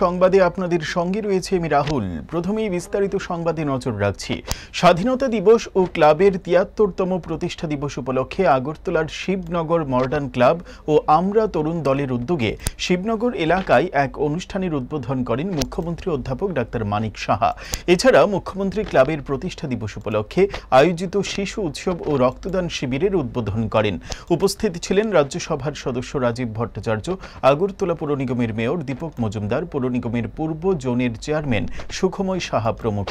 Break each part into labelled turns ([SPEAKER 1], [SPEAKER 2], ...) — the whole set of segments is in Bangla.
[SPEAKER 1] সংবাদে আপনাদের সঙ্গে রয়েছে আমি রাহুল। প্রথমেই বিস্তারিত সংবাদে নজর রাখছি। স্বাধীনতা দিবস ও ক্লাবের ৭৩তম প্রতিষ্ঠা দিবস উপলক্ষে আগরতলার শিবনগর মডার্ন ক্লাব ও আমরা তরুণ দলের উদ্যোগে শিবনগর এলাকায় এক অনুষ্ঠানের উদ্বোধন করেন মুখ্যমন্ত্রী অধ্যাপক ডাক্তার মানিক সাহা। এছাড়া মুখ্যমন্ত্রী ক্লাবের প্রতিষ্ঠা দিবস উপলক্ষে আয়োজিত শিশু উৎসব ও রক্তদান শিবিরের উদ্বোধন করেন। উপস্থিত ছিলেন রাজ্যসভার সদস্য রাজীব ভট্টাচার্য, আগরতলা পৌর নিগমের মেয়র দীপক মজুমদার, পৌর নিগমের পূর্ব জোনের চেয়ারম্যান সুখময় সাহা প্রমুখ।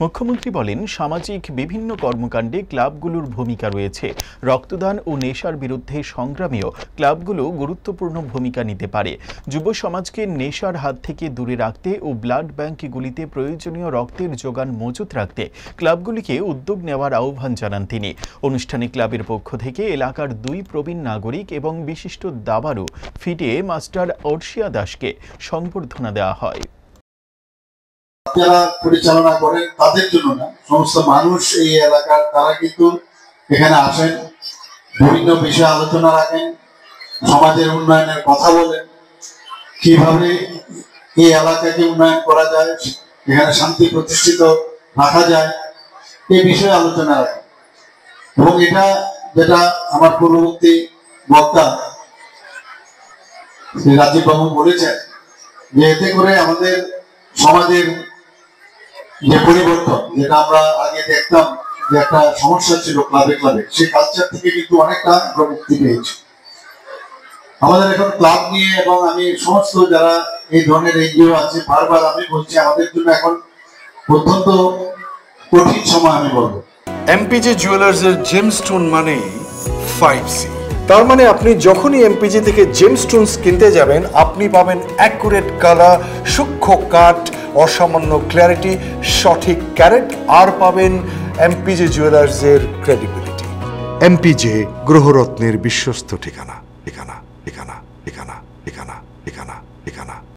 [SPEAKER 1] মুখ্যমন্ত্রী বলেন, সামাজিক বিভিন্ন কর্মকাণ্ডে ক্লাবগুলোর ভূমিকা রয়েছে। রক্তদান ও নেশার বিরুদ্ধে সংগ্রামেও ক্লাবগুলো গুরুত্বপূর্ণ ভূমিকা নিতে পারে। যুব সমাজকে নেশার হাত থেকে দূরে রাখতে ও ব্লাড ব্যাংকগুলিতে প্রয়োজনীয় রক্তের যোগান মজুত রাখতে ক্লাবগুলিকে উদ্যোগ নেওয়ার আহ্বান জানান তিনি। অনুষ্ঠানে ক্লাবের পক্ষ থেকে এলাকার 2 প্রবীণ নাগরিক এবং বিশিষ্ট দাবাড়ু ফিটে মাস্টার অর্শিয়া দাসকে সংবর্ধনা দেওয়া হয়।
[SPEAKER 2] যারা পরিচালনা করেন তাদের জন্য না, সমস্ত মানুষ এই এলাকার তারা কিন্তু এখানে আসেন, বিভিন্ন বিষয়ে আলোচনা রাখেন, সমাজের উন্নয়নের কথা বলেন, কিভাবে এই এলাকাকে উন্নয়ন করা যায়, এখানে শান্তি প্রতিষ্ঠিত রাখা যায়, এই বিষয়ে আলোচনা রাখেন। এবং এটা যেটা আমার পূর্ববর্তী বক্তা শ্রী রাজীব বাবু বলেছেন যে এতে করে আমাদের সমাজের যে পরিবর্তন, যেটা আমরা আগে দেখতাম যে একটা সমস্যা ছিল ক্লাবে ক্লাবে, সেই কালচার থেকে কিন্তু অনেকটা আমরা মুক্তি পেয়েছি। আমাদের এখন ক্লাব নিয়ে, এবং আমি সমস্ত যারা এই ধরনের এনজিও আছে, বারবার আমি বলছি আমাদের জন্য এখন অত্যন্ত কঠিন সময় আমি বলবো।
[SPEAKER 3] এমপিজে জুয়েলার্স এর জেমস্টোন মানে 5C। তার মানে আপনি যখনই এমপিজে থেকে জেমস্টোনস কিনতে যাবেন, আপনি পাবেন অ্যাকুরেট কালার, সূক্ষ্ম কাট, অসামান্য ক্ল্যারিটি, সঠিক ক্যারেট, আর পাবেন এমপিজে জুয়েলার্স এর ক্রেডিবিলিটি। এমপিজে গ্রহরত্নের বিশ্বস্ত ঠিকানা ঠিকানা ঠিকানা ঠিকানা ঠিকানা ঠিকানা ঠিকানা।